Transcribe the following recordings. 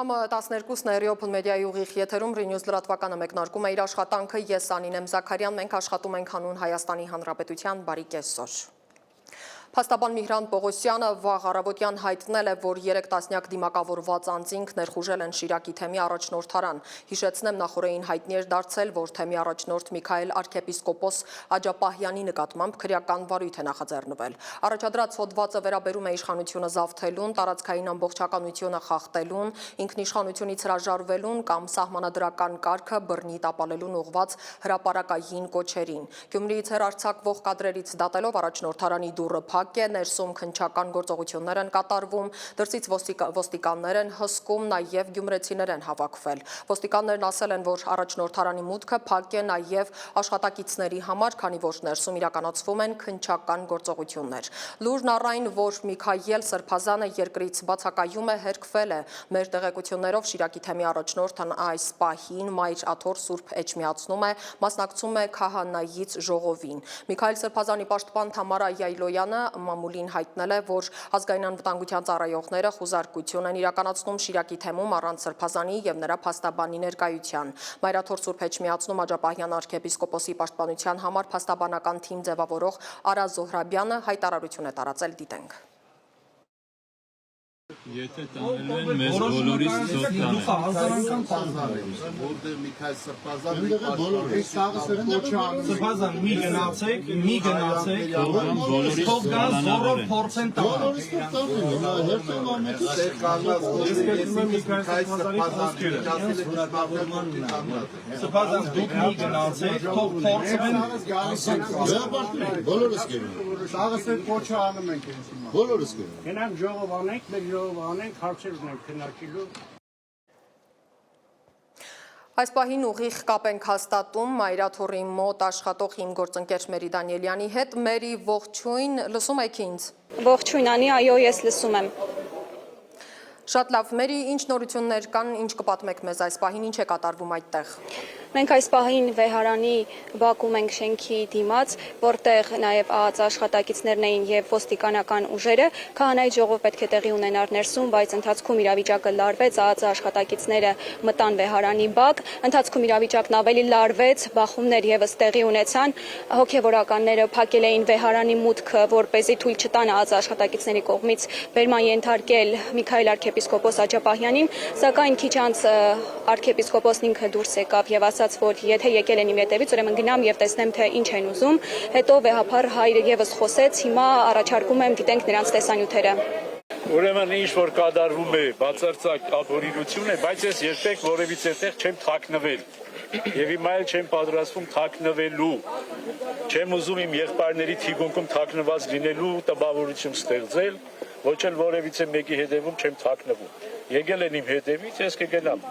Համը 12-ն է Open Media-ի ուղիղ եթերում Renews լրատվականը մեկնարկում է իր աշխատանքը ես Անինեմ Զաքարյան, մենք աշխատում ենք հանուն Հայաստանի Հանրապետության, բարի կեսօր։ Փաստաբան Միհրան Պողոսյանը վաղ առավոտյան հայտնել է, որ 3 տասնյակ դիմակավորված անձինք ներխուժել են Շիրակի թեմի առաջնորդարան։ Հիշեցնեմ, նախորդին հայտնի էր դարձել, որ թեմի առաջնորդ Միքայել arczepiskopos Աջապահյանի նկատմամբ քրեական վարույթ է նախաձեռնվել։ Առաջադրած հոդվածը վերաբերում է իշխանությունը զավթելուն, տարածքային ամբողջականությունը խախտելուն, ինքնիշխանությունից հրաժարվելուն կամ սահմանադրական կարգը բռնի տապալելուն ուղղված հրապարակային կոչերին։ Գյումրիից հեռարձակվող կադրերից դատելով առաջնորդարանի դուռը ներսում քննչական գործողություններ են կատարվում, դրսից ոստիկաններ են հսկում, նաև գյումրեցիներ են հավաքվել։ Ոստիկաններն ասել են, որ առաջնորդարանի մուտքը փակ է նաև աշխատակիցների համար, քանի որ ներսում իրականացվում են քննչական գործողություններ։ Լուրն առ այն, որ Միքայել Սրբազանը երկրից բացակայում է, հերքվել է։ Մեր տեղեկություններով Շիրակի թեմի առաջնորդն այս պահին Մայր Աթոռ Սուրբ Էջմիածնում է, մասնակցում է քահանայից ժողովին։ Միքայել Սրբազանի պաշտպան Թամարա Յայլոյանը մամուլին հայտնել է, որ ազգային անվտանգության ծառայողները խուզարկություն են իրականացնում Շիրակի թեմում առանց Սրբազանի եւ նրա փաստաբանի ներկայության։ Մայր Աթոռ Սուրբ Էջմիածնում Աջապահյան arczepiskopos-ի պաշտպանության համար փաստաբանական թիմ ձևավորող Արա Զոհրաբյանը հայտարարություն է տարածել, դիտենք։ Եթե տանելու են մեզ բոլորից ծոտ տանեն։ Որտեղ Միքայել Սրբազան մի գնացեք, թող գան զորով փորձեն տան։ Սրբազան դուք մի գնացեք, թող փորձեն բոլորս գնում։ Սաղսեր կոչը անում ենք ինձ հիմա։ Բոլորս գնում։ Գնանք ժողով անենք, մեր ժողով անենք, հարցեր ունենք քննարկելու։ Այս պահին ուղիղ կապ ենք հաստատում Մայր Աթոռի մոտ աշխատող իմ գործընկեր Մերի Դանիելյանի հետ։ Մերի, ողջույն, լսում եք ինձ։ Ողջույն Անի, այո, ես լսում եմ։ Շատ լավ, Մերի, ինչ նորություններ կան, ինչ կպատմեք մեզ այս պահին, ինչ է կատարվում այդտեղ։ Մենք այս պահին Վեհարանի բակում ենք շենքի դիմաց, որտեղ նաև ԱԱԾ աշխատակիցներն էին եւ ոստիկանական ուժերը։ Քահանայի ժողով պետք է տեղի ունենար ներսում, բայց ընթացքում իրավիճակը լարվեց, ԱԱԾ աշխատակիցները մտան Վեհարանի բակ, ընթացքում իրավիճակն ավելի լարվեց, բախումներ եւս տեղի ունեցան, հոգեվորականները փակել էին Վեհարանի մուտքը, որպեսզի թույլ չտան ԱԱԾ աշխատակիցների կողմից բերման ենթարկել Միքայել arczepiskopos Աջապահյանին, սակայն քիչ անց arczepiskoposն ինքը դուրս եկավ եւ որ եթե եկել են իմ հետևից, ուրեմն գնամ եւ տեսնեմ թե ինչ են ուզում, հետո վեհափառ հայրը եւս խոսեց, հիմա առաջարկում եմ դիտենք նրանց տեսանյութերը։ Ուրեմն ինչ որ կատարվում է բացարձակ ապօրինություն է, բայց ես երբեք որևիցե տեղ չեմ թաքնվել եւ հիմա էլ չեմ պատրաստվում թաքնվելու։ Չեմ ուզում իմ եղբայրների թիկունքում թաքնված լինելու տպավորություն ստեղծել, ոչ էլ որևիցե մեկի հետևում չեմ թաքնվում։ Եկել են իմ հետևից, ես կգնամ։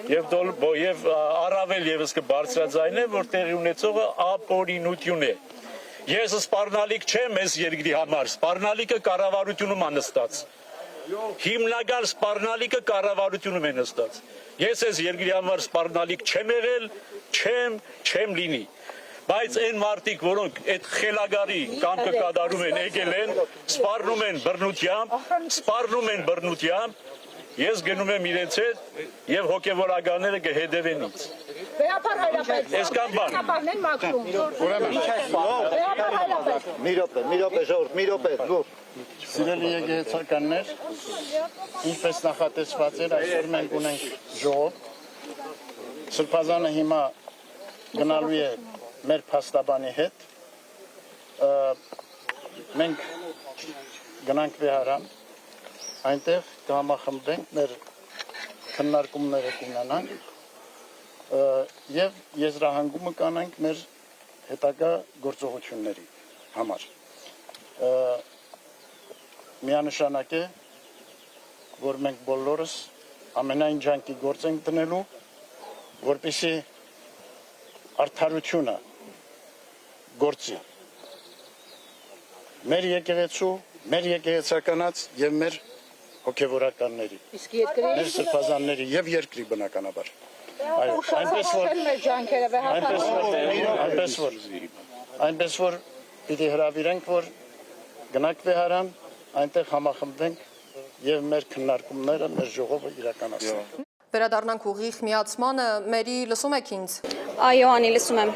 Եվ առավել եւս կբարձրաձայնեմ, որ տեղի ունեցողը ապօրինություն է։ Ես սպառնալիք չեմ այս երկրի համար, սպառնալիքը կառավարությունում է նստած։ Հիմնական սպառնալիքը կառավարությունում է նստած։ Ես այս երկրի համար սպառնալիք չեմ եղել, չեմ լինի։ Բայց այն մարդիկ, որոնք այդ խելագարի կամքը կատարում են, եկել են, սպառնում են բռնությամբ, ես գնում եմ իրենց հետ եւ հոգեվորականները կհետևեն ինձ։ Վեհապար հայրապետ։ Այսքան բան։ Վեհապարն մաքրում։ Ուրեմն ինչ է Վեհապար հայրապետ։ Մի րոպե, ժողովուրդ, մի րոպե, գոհ։ Սիրելի եկեղեցականներ, ինչպես նախատեսված էր, այսօր մենք ունենք ժողով։ Սրբազանը հիմա գնալու է մեր փաստաբանի հետ։ Մենք գնանք Վեհարան, այնտեղ կհամախմբենք, մեր քննարկումները կունենանք եւ եզրահանգումը կանենք մեր հետագա գործողությունների համար։ Միանշանակ է, որ մենք բոլորս ամենայն ջանքի գործ ենք դնելու, որպեսզի արդարությունը գործի։ Մեր եկեղեցու, մեր եկեղեցականաց եւ մեր հոգեվորականների, մեր սրբազանների եւ երկրի բնականաբար։ Այո, այնպես որ պիտի հրավիրենք, որ գնանք Վեհարան, այնտեղ համախմբվենք եւ մեր քննարկումները մեր ժողովը իրականացնի։ Վերադառնանք ուղիղ միացմանը, Մերի, լսում եք ինձ։ Այո, Անի, լսում եմ։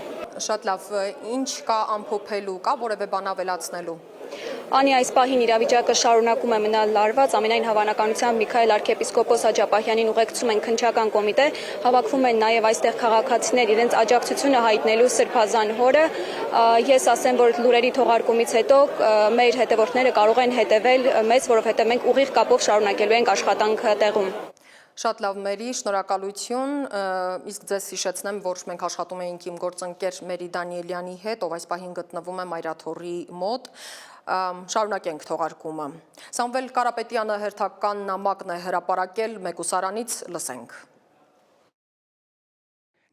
Շատ լավ, ինչ կա ամփոփելու, կա որևէ բան ավելացնելու։ Անի, այս պահին իրավիճակը շարունակում է մնալ լարված, ամենայն հավանականությամբ Միքայել arczepiskopos Աջապահյանին ուղեկցում են քննչական կոմիտե, հավաքվում են նաև այստեղ քաղաքացիներ իրենց աջակցությունը հայտնելու Սրբազան հորը։ Ես ասեմ, որ լուրերի թողարկումից հետո մեր հետևորդները կարող են հետևել մեզ, որովհետև մենք ուղիղ կապով շարունակելու ենք աշխատանքը տեղում։ Շատ լավ, Մերի, շնորհակալություն, իսկ ձեզ հիշեցնեմ, որ մենք աշխատում էինք իմ գործընկեր Մերի Դանիելյանի հետ, ով այս պահին գտնվում է Մայրաթորի մոտ, շարունակենք թողարկումը։ Սամվել Կարապետյանը հերթական նամակն է հրապարակել մեկուսարանից, լսենք։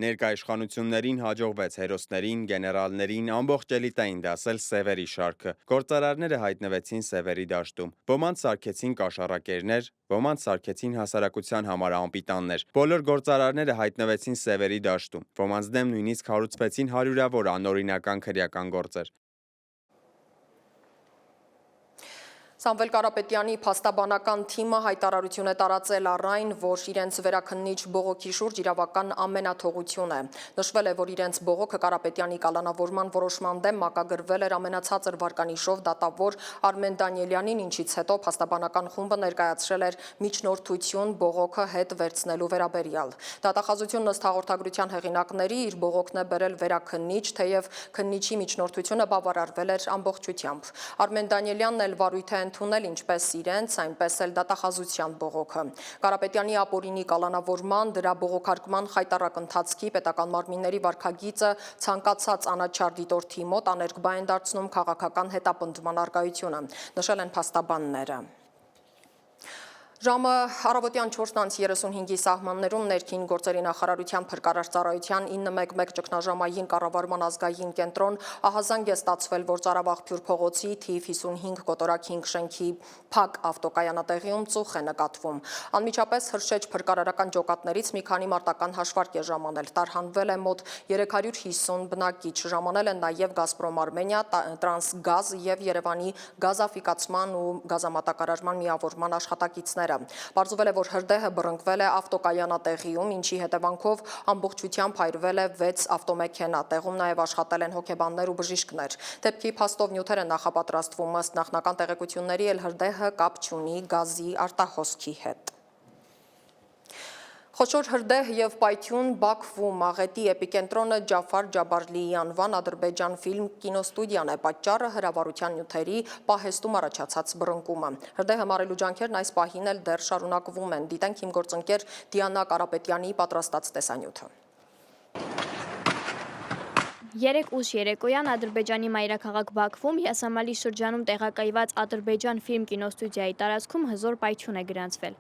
Ներկայիշխանություններին հաջողվեց հերոսներին, գեներալներին ամբողջ էլիտային դասել Սևերի շարքը։ Գործարարները հայտնվեցին Սևերի դաշտում։ Ոմանց սարքեցին կաշառակերներ, ոմանց սարքեցին հասարակության համար անպիտաններ։ Բոլոր գործարարները հայտնվեցին Սևերի դաշտում։ Ոմանց դեմ նույնիսկ հարուցվեցին հարյուրավոր անօրինական քրեական գործեր։ Սամվել Կարապետյանի փաստաբանական թիմը հայտարարություն է տարածել առ այն, որ իրենց վերաքննիչ բողոքի շուրջ իրավական ամենաթողություն է։ Նշվել է, որ իրենց բողոքը Կարապետյանի կալանավորման որոշման դեմ մակագրվել էր ամենացածր վարկանիշով դատավոր Արմեն Դանիելյանին, ինչից հետո փաստաբանական խումբը ներկայացրել էր միջնորդություն բողոքը հետ վերցնելու վերաբերյալ։ Դատախազությունն ըստ հաղորդագրության հեղինակների իր բողոքն է բերել վերաքննիչ, թեև քննիչի միջնորդությունը բավարարվել էր ամբողջությամբ։ Արմեն Դանիելյանն էլ վարույթ է ընդունել ինչպես իրենց, այնպես էլ դատախազության բողոքը։ Կարապետյանի ապօրինի կալանավորման, դրա բողոքարկման խայտառակ ընթացքի պետական մարմինների վարքագիծը ցանկացած անաչառ դիտորդի մոտ աներկբա են դարձնում քաղաքական հետապնդման առկայությունը, նշել են փաստաբանները։ Ժամը առավոտյան 4:35-ի սահմաններում ներքին գործերի նախարարության փրկարար ծառայության 911 ճգնաժամային կառավարման ազգային կենտրոն ահազանգ է ստացվել, որ Ծարավաղբյուր փողոցի թիվ 55 կոտորակ 5 շենքի փակ ավտոկայանատեղիում ծուխ է նկատվում։ Անմիջապես հրշեջ փրկարարական ջոկատներից մի քանի մարտական հաշվարկ է ժամանել։ Տարհանվել է մոտ 350 բնակիչ, ժամանել են նաև Գազպրոմ Արմենիա, Տրանսգազ եւ Երևանի գազաֆիկացման ու գազամատակարարման միավորման աշխատակիցները։ Պարզվել է, որ հրդեհը բռնկվել է ավտոկայանատեղիում, ինչի հետևանքով ամբողջությամբ հայրվել է 6 ավտոմեքենա։ Տեղում նաև աշխատել են հոգեբաններ ու բժիշկներ։ Դեպքի փաստով նյութեր են նախապատրաստվում, ըստ նախնական տեղեկությունների էլ հրդեհը կապ չունի գազի արտահոսքի հետ։ Խոշոր հրդեհ եւ պայթյուն Բաքվում աղետի էպիկենտրոնը Ջաֆար Ջաբարլիի անվան Ադրբեջան ֆիլմ կինոստուդիան է, պատճառը հրավառության նյութերի պահեստում առաջացած բռնկումը։ Հրդեհը մարելու ջանքերն այս պահին էլ դեռ շարունակվում են, դիտենք իմ գործընկեր Դիանա Կարապետյանի պատրաստած տեսանյութը։ 3 ուշ երեկոյան Ադրբեջանի մայրաքաղաք Բաքվում Յասամալի շրջանում տեղակայված Ադրբեջան ֆիլմ կինոստուդիայի տարածքում հզոր պայթյուն է գրանցվել։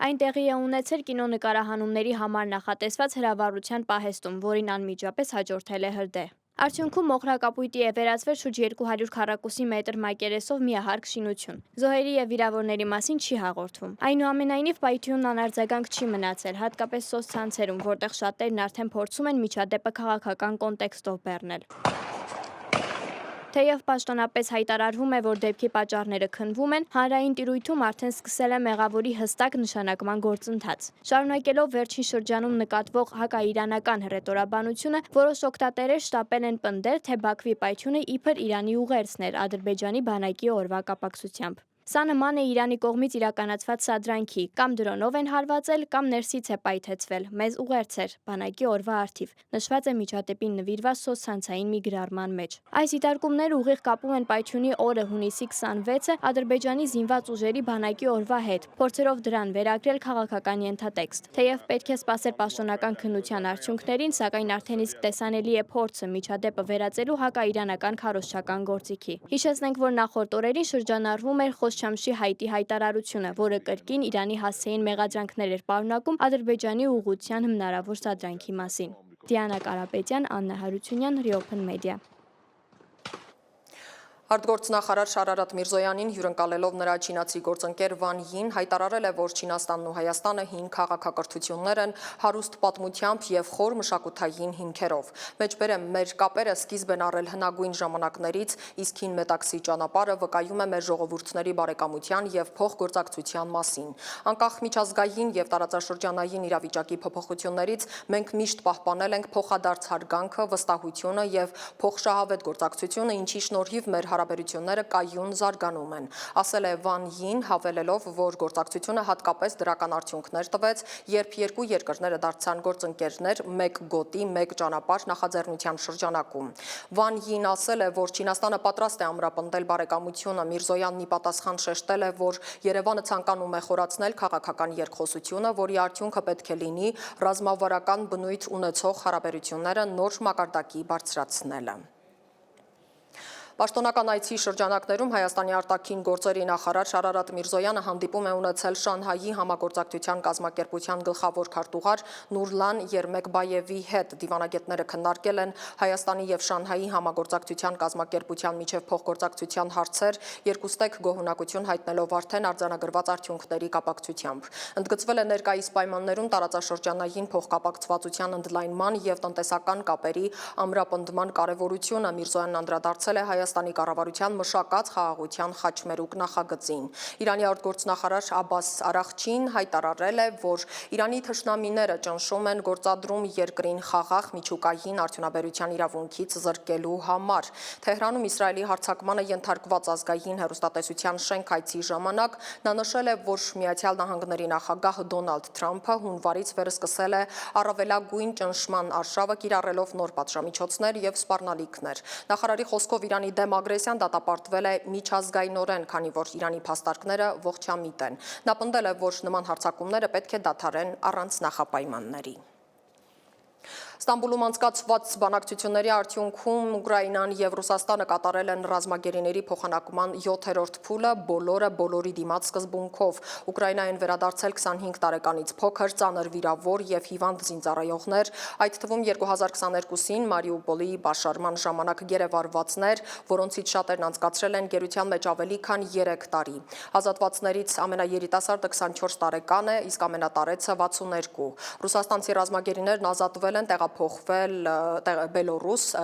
Այն տեղի է ունեցել կինոնկարահանումների համար նախատեսված հրավառության պահեստում, որին անմիջապես հաջորդել է հրդեհ։ Արդյունքում մոխրակապույտի է վերածվել շուրջ 200 քառակուսի մետր մակերեսով միահարկ շինություն։ Զոհերի եւ վիրավորների մասին չի հաղորդվում։ Այնուամենայնիվ պայթյունն անարձագանք չի մնացել, հատկապես սոցցանցերում, որտեղ շատերն արդեն փորձում են միջադեպը քաղաքական կոնտեքստով բեռնել։ Թեև պաշտոնապես հայտարարվում է, որ դեպքի պատճառները քննվում են, հանրային տիրույթում արդեն սկսել է մեղավորի հստակ նշանակման գործընթաց։ Շարունակելով վերջին շրջանում նկատվող հակաիրանական հռետորաբանությունը, որոշ օգտատերեր շտապել են պնդել, թե Բաքվի պայթյունը իբր Իրանի ուղերձն էր Ադրբեջանի բանակի օրվա կապակցությամբ։ Սա նման է Իրանի կողմից իրականացված սադրանքի, կամ դրոնով են հարվածել, կամ ներսից է պայթեցվել, մեզ ուղերձ էր, բանակի օրվա առթիվ, նշված է միջադեպին նվիրված սոցցանցային մի գրառման մեջ։ Այս դիտարկումները ուղիղ կապում են պայթյունի օրը հունիսի 26-ը Ադրբեջանի զինված ուժերի բանակի օրվա հետ, փորձելով դրան վերագրել քաղաքական ենթատեքստ։ Թեև պետք է սպասել պաշտոնական քննության արդյունքներին, սակայն արդեն իսկ տեսանելի է փորձը միջադեպը վերածելու հակաիրանական քարոզչական գործիքի։ Հիշեցնենք, որ նախորդ օրերին շրջանառվում էր Չամշի Հայտի հայտարարությունը, որը կրկին Իրանի հասցեին մեղադրանքներ էր պարունակում Ադրբեջանի ուղղության հնարավոր սադրանքի մասին։ Դիանա Կարապետյան, Աննա Հարությունյան, Reopen Media։ Արտգործնախարար Շարարատ Միրզոյանին հյուրընկալելով նրա չինացի գործընկեր Վան Յին հայտարարել է, որ Չինաստանն ու Հայաստանը հին քաղաքակրթություններ են հարուստ պատմությամբ եւ խոր մշակութային հիմքերով։ Մեջբերեմ մեր կապերը սկիզբ են առել հնագույն ժամանակներից, իսկ հին մետաքսի ճանապարհը վկայում է մեր ժողովուրդների բարեկամության եւ փոխգործակցության մասին։ Անկախ միջազգային եւ տարածաշրջանային իրավիճակի փոփոխություններից մենք միշտ պահպանել ենք փոխադարձ հարգանքը, վստահությունը եւ փոխշահավետ գործակցությունը, ինչի շնորհիվ մեր հարաբերությունները կայուն զարգանում են, ասել է Վան Յին, հավելելով, որ գործակցությունը հատկապես դրական արդյունքներ տվեց, երբ երկու երկրները դարձան գործընկերներ մեկ գոտի, մեկ ճանապարհ նախաձեռնության շրջանակում։ Վան Յին ասել է, որ Չինաստանը պատրաստ է ամրապնդել բարեկամությունը, Միրզոյանն ի պատասխան շեշտել է, որ Երևանը ցանկանում է խորացնել քաղաքական երկխոսությունը, որի արդյունքը պետք է լինի ռազմավարական բնույթ ունեցող հարաբերությունները նոր մակարդակի բարձրացնելը։ Պաշտոնական այցի շրջանակներում Հայաստանի արտաքին գործերի նախարար Շարարատ Միրզոյանը հանդիպում է ունեցել Շանհայի համագործակցության կազմակերպության գլխավոր քարտուղար Նուրլան Երմեկբաևի հետ։ Դիվանագետները քննարկել են Հայաստանի եւ Շանհայի համագործակցության կազմակերպության միջև փոխգործակցության հարցեր, երկուստեք գոհունակություն հայտնելով արդեն արձանագրված արդյունքների կապակցությամբ։ Ընդգծվել է ներկայիս պայմաններում տարածաշրջանային փոխկապակցվածության ընդլայնման եւ տնտեսական կապերի ամրապնդման կարեւորությունը։ Միրզոյանն անդրադարձել է Հայաստանի կառավարության մշակած խաղաղության խաչմերուկ նախագծին։ Իրանի արտգործնախարար Աբբաս Արաղչին հայտարարել է, որ Իրանի թշնամիները ճնշում են գործադրում երկրին խաղաղ միջուկային արդյունաբերության իրավունքից զրկելու համար։ Թեհրանում Իսրայելի հարձակմանը ենթարկված ազգային հեռուստատեսության շենք այցի ժամանակ նա նշել է, որ Միացյալ Նահանգների նախագահ Դոնալդ Թրամփը հունվարից վերսկսել է առավելագույն ճնշման արշավը կիրառելով նոր պատժամիջոցներ եւ սպառնալիքներ։ Նախարարի խոսքով Իրանի դեմ ագրեսիան դատապարտվել է միջազգայինորեն, քանի որ Իրանի փաստարկները ողջամիտ են։ Նա պնդել է, որ նման հարձակումները պետք է դադարեն առանց նախապայմանների։ Ստամբուլում անցկացված բանակցությունների արդյունքում Ուկրաինան եւ Ռուսաստանը կատարել են ռազմագերիների փոխանակման 7-րդ փուլը, բոլորը բոլորի դիմաց սկզբունքով։ Ուկրաինային վերադարձել 25 տարեկանից փոքր, ծանր վիրավոր եւ հիվանդ զինծառայողներ, այդ թվում 2022-ին Մարիուպոլի բաշարման ժամանակ գերեվարվածներ, որոնցից շատերն անցկացրել են գերության մեջ ավելի քան 3 տարի։ Ազատվածներից ամենաերիտասարդը 24 տարեկան է, իսկ ամենատարեցը 62։ Ռուսաստանցի ռազմագերիներն ազատվել են տեղափոխվել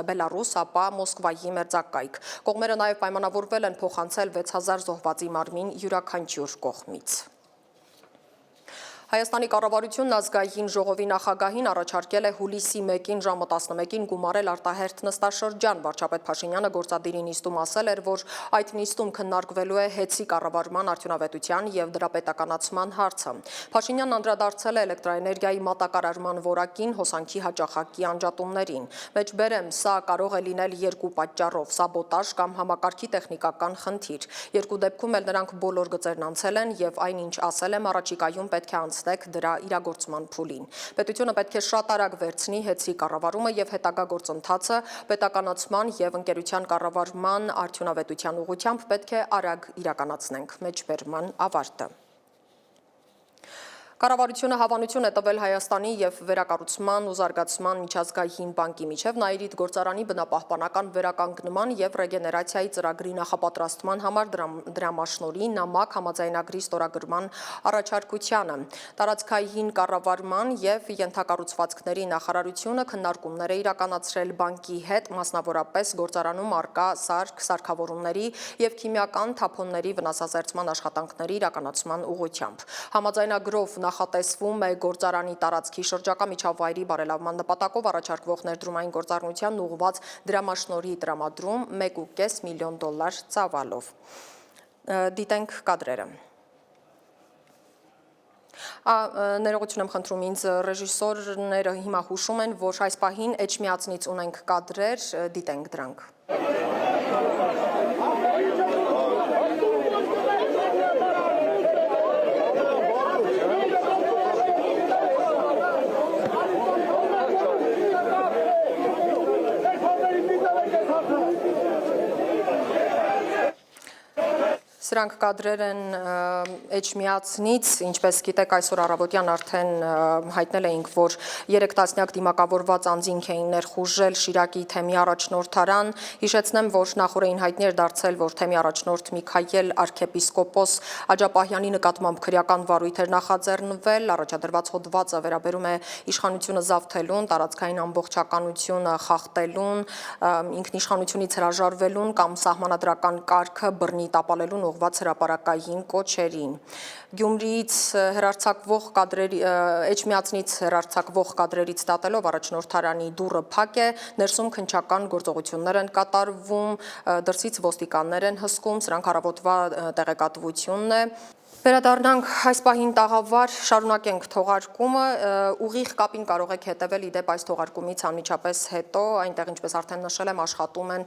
Բելարուս, ապա Մոսկվայի մերձակայք։ Կողմերը նաև պայմանավորվել են փոխանցել 6000 զոհվածի մարմին յուրաքանչյուր կողմից։ Հայաստանի կառավարությունն ազգային ժողովի նախագահին առաջարկել է հուլիսի 1-ին ժամը 11-ին գումարել արտահերթ նստաշրջան։ Վարչապետ Փաշինյանը գործադիրի նիստում ասել էր, որ այդ նիստում քննարկվելու է ՀԵՑ-ի կառավարման արդյունավետության եւ դրա պետականացման հարցը։ Փաշինյանն անդրադարձել է էլեկտրաէներգիայի մատակարարման որակին, հոսանքի հաճախակի անջատումներին։ Մեջբերեմ, սա կարող է լինել երկու պատճառով՝ սաբոտաժ կամ համակարգի տեխնիկական խնդիր։ Երկու դեպքում էլ նրանք բոլոր գծերն անցել են եւ այնինչ ասել եմ, առաջիկայում պետք է դրա իրագործման փուլին։ Պետությունը պետք է շատ արագ վերցնի ՀԵՑ-ի կառավարումը եւ հետագա գործընթացը պետականացման եւ ընկերության կառավարման արդյունավետության ուղղությամբ պետք է արագ իրականացնենք։ Մեջբերման ավարտը։ Կառավարությունը հավանություն է տվել Հայաստանի եւ Վերակառուցման ու Զարգացման միջազգային բանկի միջև Նաիրիթ գործարանի բնապահպանական վերականգնման եւ ռեգեներացիայի ծրագրի նախապատրաստման համար դրամաշնորհի նամակ համաձայնագրի ստորագրման առաջարկությանը։ Տարածքային կառավարման եւ ենթակառուցվածքների նախարարությունը քննարկումներ է իրականացրել բանկի հետ, մասնավորապես գործարանում արկա սարքավորումների եւ քիմիական թափոնների վնասազերծման աշխատանքների իրականացման ուղղությամբ։ Համաձայնագրով նախատեսվում է գործարանի տարածքի շրջակա միջավայրի բարելավման նպատակով առաջարկվող ներդրումային գործառնությանն ուղղված դրամաշնորհի տրամադրում $1.5 միլիոն ծավալով։ Դիտենք կադրերը։ Ներողություն եմ խնդրում, ինձ ռեժիսորները հիմա հուշում են, որ այս պահին Էջմիածնից ունենք կադրեր, դիտենք դրանք։ Սրանք կադրեր են Էջմիածնից, ինչպես գիտեք, այսօր առավոտյան արդեն հայտնել էինք, որ 3 տասնյակ դիմակավորված անձինք էին ներխուժել Շիրակի թեմի առաջնորդարան։ Հիշեցնեմ, որ նախորդին հայտնի էր դարձել, որ թեմի առաջնորդ Միքայել arczepiskopos Աջապահյանի նկատմամբ քրեական վարույթ էր նախաձեռնվել, առաջադրված հոդվածը վերաբերում է իշխանությունը զավթելուն, տարածքային ամբողջականությունը խախտելուն, ինքնիշխանությունից հրաժարվելուն կամ սահմանադրական կարգը բռնի տապալելուն ուղղված հրապարակային կոչերին։ Գյումրիից հեռարձակվող կադրերի Էջմիածնից հեռարձակվող կադրերից դատելով առաջնորդարանի դուռը փակ է, ներսում քննչական գործողություններ են կատարվում, դրսից ոստիկաններ են հսկում, սրանք առավոտվա տեղեկատվությունն է։ Վերադառնանք այս պահին տաղավար, շարունակենք թողարկումը, ուղիղ կապին կարող եք հետևել իդեպ այս թողարկումից անմիջապես հետո, այնտեղ ինչպես արդեն նշել եմ, աշխատում են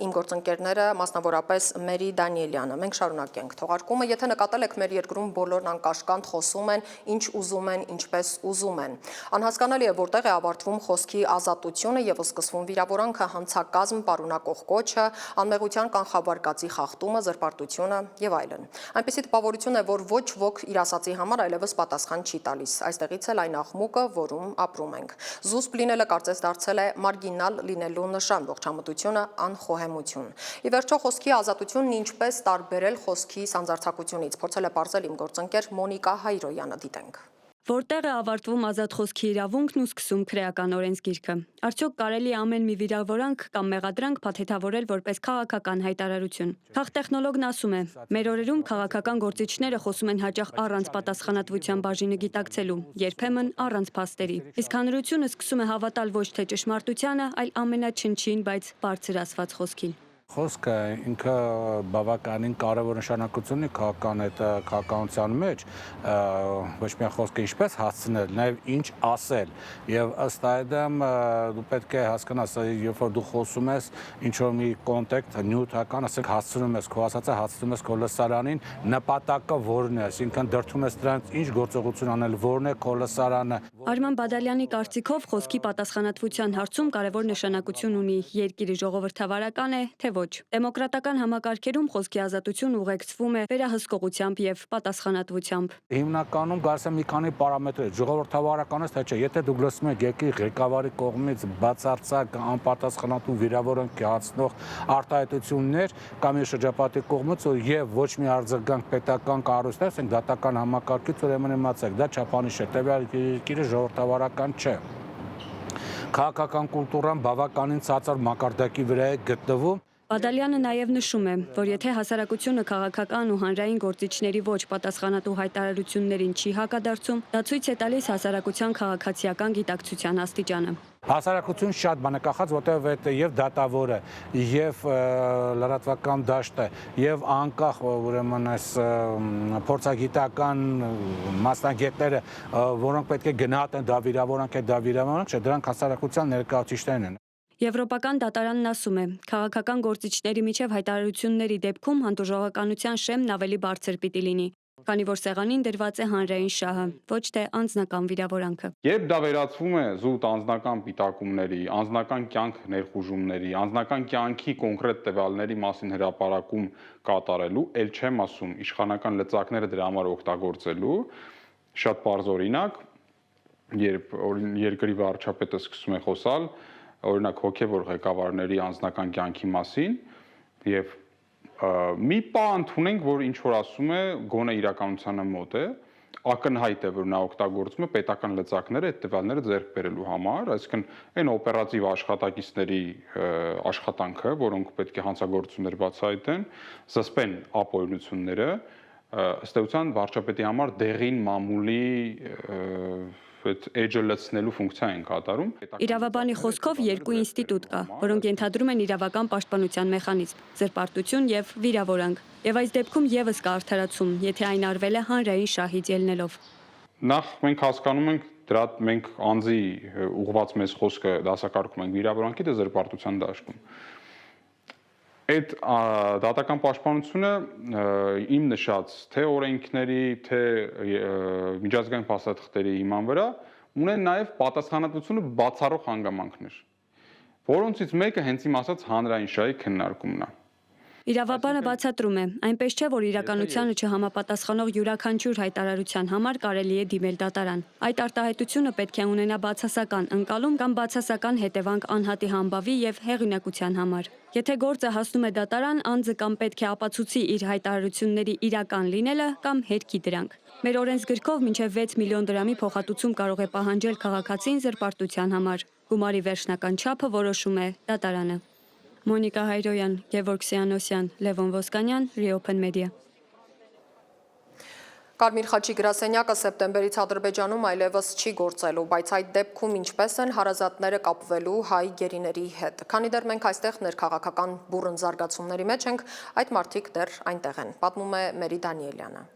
իմ գործընկերները, մասնավորապես Մերի Դանիելյանը։ Մենք շարունակենք թողարկումը, եթե նկատել եք մեր երկրում բոլորն անկաշկանդ խոսում են, ինչ ուզում են, ինչպես ուզում են։ Անհասկանալի է, որտեղ է ավարտվում խոսքի ազատությունը եւ սկսվում վիրավորանքը, հանցակազմ պարունակող կոչը, անմեղության կանխավարկածի խախտումը, զրպարտությունը եւ այլն։ Այնպիսի տպավորություն է, որ ոչ ոք իր ասացի համար այլևս պատասխան չի տալիս։ Այստեղից էլ այն աղմուկը, որում ապրում ենք։ Զուսպ լինելը կարծես դարձել է մարգինալ լինելու նշան, ողջամտությունը անխոհեմություն։ Ի վերջո խոսքի ազատությունն ինչպես տարբերել խոսքի սանձարձակությունից, փորձել է պարզել իմ գործընկեր Մոնիկա Հայրոյանը, դիտենք։ Որտեղ է ավարտվում ազատ խոսքի իրավունքն ու սկսում քրեական օրենսգիրքը։ Արդյոք կարելի է ամեն մի վիրավորանք կամ մեղադրանք փաթեթավորել որպես քաղաքական հայտարարություն։ Քաղտեխնոլոգն ասում է, մեր օրերում քաղաքական գործիչները խոսում են հաճախ առանց պատասխանատվության բաժինը գիտակցելու, երբեմն առանց փաստերի։ Իսկ հանրությունը սկսում է հավատալ ոչ թե ճշմարտությանը, այլ ամենաչնչին, բայց բարձր ասված խոսքին։ Խոսքը ինքը բավականին կարևոր նշանակություն ունի քաղաքականության մեջ, ոչ միայն խոսքը ինչպես հասցնել, նաև ինչ ասել, եւ ըստ այդմ դու պետք է հասկանաս, երբ որ դու խոսում ես ինչ-որ մի կոնտեքստ, նյութական, ասենք հասցնում ես քո ասածը, հասցնում ես քո լսարանին, նպատակը որն է, այսինքն դրդում ես դրանց ինչ գործողություն անել, որն է քո լսարանը։ Արման Բադալյանի կարծիքով խոսքի պատասխանատվության հարցում կարևոր նշանակություն ունի երկիրը ժողովրդավարական է, թե ոչ։ Դեմոկրատական համակարգերում խոսքի ազատություն ուղեկցվում է վերահսկողությամբ եւ պատասխանատվությամբ։ Հիմնականում գալիս է մի քանի պարամետրեր, ժողովրդավարականից թե չէ, եթե դուք լսում եք երկրի ղեկավարի կողմից բացարձակ անպատասխանատու վիրավորանք կայացնող արտահայտություններ կամ իր շրջապատի կողմից եւ ոչ մի արձագանք պետական կառույցներ, ասենք դատական համակարգից, ուրեմն իմացեք, դա չափանիշ է, տվյալ երկիրը ժողովրդավարական չէ։ Քաղաքական կուլտուրան բավականին ցածր մակարդակի վրա է գտնվում։ Բադալյանը նաև նշում է, որ եթե հասարակությունը քաղաքական ու հանրային գործիչների ոչ պատասխանատու հայտարարություններին չի հակադարձում, դա ցույց է տալիս հասարակության քաղաքացիական գիտակցության աստիճանը։ Հասարակություն շատ բան է կախած, որտեղ եւ դատավորը, եւ լրատվական դաշտը, եւ անկախ ուրեմն այս փորձագիտական մասնագետները, որոնք պետք է գնահատեն դա վիրավորանք է, դա վիրավորանք չէ, դրանք հասարակության ներկայացուցիչներն են։ Եվրոպական դատարանն ասում է, քաղաքական գործիչների միջև հայտարարությունների դեպքում հանդուրժողականության շեմն ավելի բարձր պիտի լինի, քանի որ սեղանին դրված է հանրային շահը, ոչ թե անձնական վիրավորանքը։ Երբ դա վերածվում է զուտ անձնական պիտակումների, անձնական կյանք ներխուժումների, անձնական կյանքի կոնկրետ տվյալների մասին հրապարակում կատարելու, ել չեմ ասում իշխանական լծակները դրա համար օգտագործելու, շատ պարզ օրինակ, երբ երկրի վարչապետը սկսում է խոսալ օրինակ հոգևոր ղեկավարների անձնական կյանքի մասին եւ մի բան ընդունենք, որ ինչ որ ասում է, գոնե իրականությանը մոտ է, ակնհայտ է, որ նա օգտագործում է պետական լծակները այդ տվյալները ձեռք բերելու համար, այսինքն այն օպերատիվ աշխատակիցների աշխատանքը, որոնք պետք է հանցագործություններ բացահայտեն, զսպեն ապօրինությունները, ըստ էության վարչապետի համար դեղին մամուլի էջը լցնելու ֆունկցիա են կատարում։ Իրավաբանի խոսքով երկու ինստիտուտ կա, որոնք ենթադրում են իրավական պաշտպանության մեխանիզմ՝ զրպարտություն եւ վիրավորանք։ Եվ այս դեպքում եւս կա արդարացում, եթե այն արվել է հանրային շահից ելնելով։ Նախ մենք հասկանում ենք դրա մենք անձի ուղղված մեզ խոսքը դասակարգում ենք վիրավորանքի թե զրպարտության դաշտում։ Այդ դատական պաշտպանությունը իմ նշած թե օրենքների, թե միջազգային փաստաթղթերի հիման վրա ունեն նաև պատասխանատվությունը բացառող հանգամանքներ, որոնցից մեկը հենց իմ ասած հանրային շահի քննարկումն է։ Իրավաբանը բացատրում է, այնպես չէ, որ իրականությանը չհամապատասխանող յուրաքանչյուր հայտարարության համար կարելի է դիմել դատարան։ Այդ արտահայտությունը պետք է ունենա բացասական ընկալում կամ բացասական հետևանք անհատի համբավի եւ հեղինակության համար։ Եթե գործը հասնում է դատարան, անձը կամ պետք է ապացուցի իր հայտարարությունների իրական լինելը կամ հերքի դրանք։ Մեր օրենսգրքով մինչև 6 միլիոն դրամի փոխհատուցում կարող է պահանջել քաղաքացին զրպարտության համար։ Գումարի վերջնական չափը որոշում է դատարանը։ Մոնիկա Հայրոյան, Գևորգ Սյանոսյան, Լևոն Ոսկանյան, Reopen Media։ Կարմիր խաչի գրասենյակը սեպտեմբերից Ադրբեջանում այլևս չի գործելու, բայց այդ դեպքում ինչպես են հարազատները կապվելու հայ գերիների հետ։ Քանի դեռ մենք այստեղ ներքաղաքական բուռն զարգացումների մեջ ենք, այդ մարդիկ դեռ այնտեղ են, պատմում է Մերի Դանիելյանը։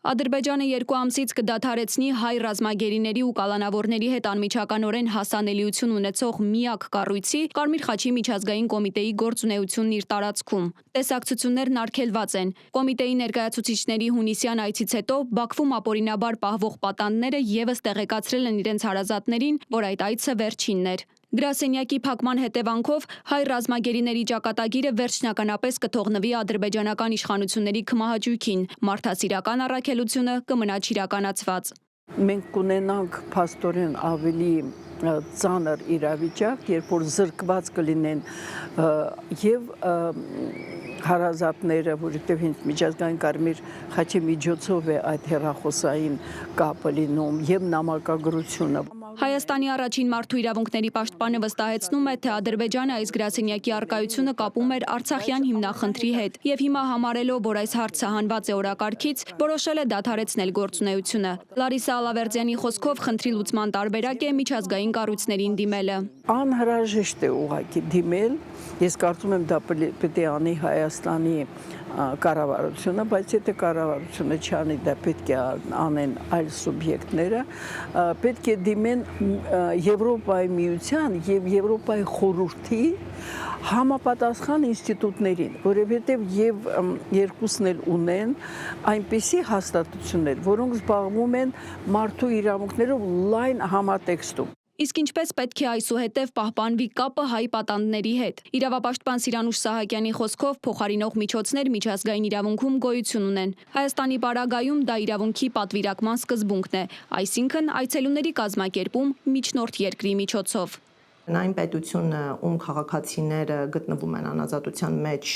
Ադրբեջանը 2 ամսից կդադարեցնի հայ ռազմագերիների ու կալանավորների հետ անմիջականորեն հասանելիություն ունեցող միակ կառույցի Կարմիր խաչի միջազգային կոմիտեի գործունեությունն իր տարածքում։ Տեսակցություններն արգելված են։ Կոմիտեի ներկայացուցիչների հունիսյան այցից հետո Բաքվում ապօրինաբար պահվող պատանդները եւս տեղեկացրել են իրենց հարազատներին, որ այդ այցը վերջինն էր։ Գրասենյակի փակման հետևանքով հայ ռազմագերիների ճակատագիրը վերջնականապես կթողնվի ադրբեջանական իշխանությունների քմահաճույքին, մարդասիրական առաքելությունը կմնա չիրականացված։ Մենք կունենանք փաստորեն ավելի ծանր իրավիճակ, երբ որ զրկված կլինեն եւ հարազատները, որովհետև հենց միջազգային Կարմիր խաչի միջոցով է այդ հեռախոսային կապը լինում եւ նամակագրությունը։ Հայաստանի առաջին մարդու իրավունքների պաշտպանը վստահեցնում է, թե Ադրբեջանը այս գրասենյակի առկայությունը կապում էր Արցախյան հիմնախնդրի հետ եւ հիմա համարելով, որ այս հարցը հանված է օրակարգից, որոշել է դադարեցնել գործունեությունը։ Լարիսա Ալավերդյանի խոսքով խնդրի լուծման տարբերակ է միջազգային կառույցներին դիմելը։ Անհրաժեշտ է ուղղակի դիմել, ես կարծում եմ դա պետք է անի Հայաստանի կառավարությունը, բայց եթե կառավարությունը չանի, դա պետք է անեն այլ սուբյեկտները, պետք է դիմեն Եվրոպայի միության եւ Եվրոպայի խորհրդի համապատասխան ինստիտուտներին, որովհետև եւ երկուսն էլ ունեն այնպիսի հաստատություններ, որոնք զբաղվում են մարդու իրավունքներով լայն համատեքստում։ Իսկ ինչպես պետք է այսուհետև պահպանվի կապը հայ պատանդների հետ։ Իրավապաշտպան Սիրանուշ Սահակյանի խոսքով փոխարինող միջոցներ միջազգային իրավունքում գոյություն ունեն։ Հայաստանի պարագայում դա իրավունքի պատվիրակման սկզբունքն է, այսինքն այցելուների կազմակերպում միջնորդ երկրի միջոցով։ Այն պետությունը, ում քաղաքացիները գտնվում են անազատության մեջ,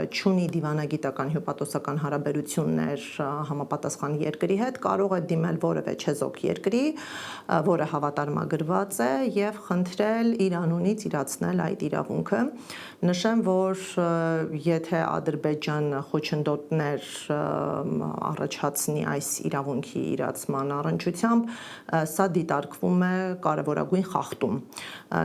չունի դիվանագիտական հյուպատոսական հարաբերություններ համապատասխան երկրի հետ, կարող է դիմել որևէ չեզոք երկրի, որը հավատարմագրված է, եւ խնդրել իր անունից իրացնել այդ իրավունքը։ Նշեմ, որ եթե Ադրբեջանը խոչընդոտներ առաջացնի այս իրավունքի իրացման առնչությամբ, սա դիտարկվում է կարևորագույն խախտում։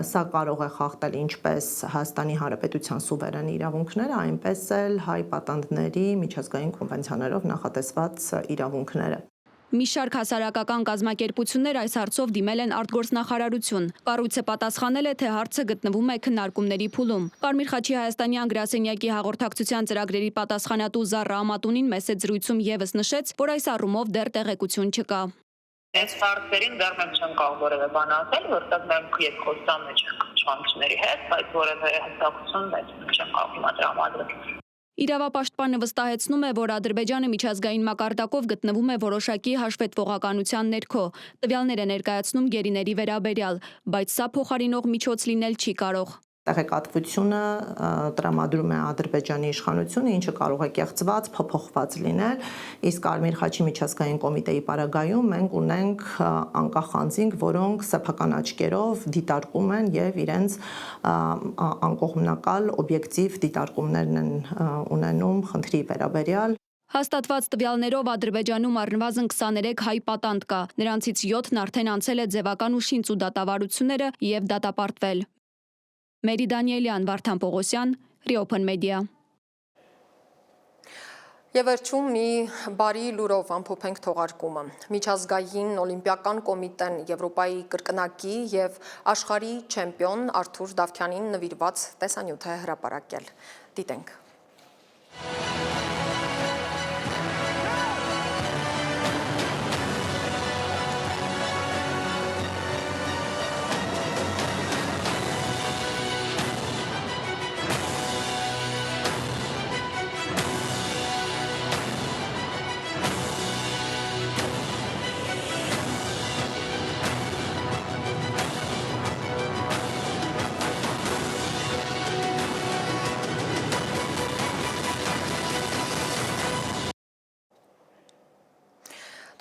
Սա կարող է խախտել ինչպես Հայաստանի Հանրապետության սուվերեն իրավունքները, այնպես էլ հայ պատանդների միջազգային կոնվենցիաներով նախատեսված իրավունքները։ Մի շարք հասարակական կազմակերպություններ այս հարցով դիմել են արտգործնախարարություն։ Կառույցը պատասխանել է, թե հարցը գտնվում է քննարկումների փուլում։ Կարմիր խաչի Հայաստանյան գրասենյակի հաղորդակցության ծրագրերի պատասխանատու Զառա Ամատունին մեսեջրույցում եւս նշեց, որ այս առումով դեռ տեղեկություն չկա։ Այս ֆактերին դեռ մենք չենք կարող որևէ բան ասել, որտեղ մենք երկխոսության մեջ ենք իշխանությունների հետ, բայց որևէ հստակություն մենք չենք կարող հիմա տրամադրել։ Իրավապաշտպանը վստահեցնում է, որ Ադրբեջանը միջազգային մակարդակով գտնվում է որոշակի հաշվետվողականության ներքո։ Տվյալներ է ներկայացնում գերիների վերաբերյալ, բայց սա փոխարինող միջոց լինել չի կարող։ Տեղեկատվությունը տրամադրում է Ադրբեջանի իշխանությունը, ինչը կարող է կեղծված, փոփոխված լինել, իսկ Կարմիր խաչի միջազգային կոմիտեի պարագայում մենք ունենք անկախ անձինք, որոնք սեփական աչքերով դիտարկում են եւ իրենց անկողմնակալ օբյեկտիվ դիտարկումներն են ունենում խնդրի վերաբերյալ։ Հաստատված տվյալներով Ադրբեջանում առնվազն 23 հայ պատանդ կա, նրանցից 7-ն արդեն անցել է ձևական ու շինծու դատավարությունները եւ դատապարտվել։ Մերի Դանիելյան, Վարդան Պողոսյան, Reopen Media։ Եվ վերջում մի բարի լուրով ամփոփենք թողարկումը։ Միջազգային օլիմպիական կոմիտեն Եվրոպայի կրկնակի եւ աշխարհի չեմպիոն Արթուր Դավթյանին նվիրված տեսանյութ է հրապարակել։ Դիտենք։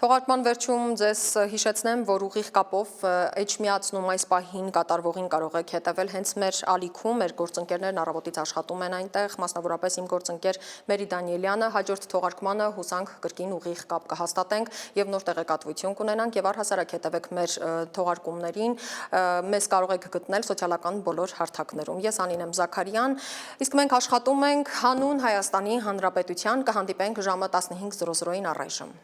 Թողարկման վերջում ձեզ հիշեցնեմ, որ ուղիղ կապով Էջմիածնում այս պահին կատարվողին կարող եք հետևել հենց մեր ալիքում, մեր գործընկերներն առավոտից աշխատում են այնտեղ, մասնավորապես իմ գործընկեր Մերի Դանիելյանը, հաջորդ թողարկմանը հուսանք կրկին ուղիղ կապ կհաստատենք եւ նոր տեղեկատվություն կունենանք եւ առհասարակ հետևեք մեր թողարկումներին, մեզ կարող եք գտնել սոցիալական բոլոր հարթակներում։ Ես Անին եմ Զաքարյան, իսկ մենք աշխատում ենք հանուն Հայաստանի Հանրապետության, կհանդիպենք ժամը 15:00-ին առայժմ։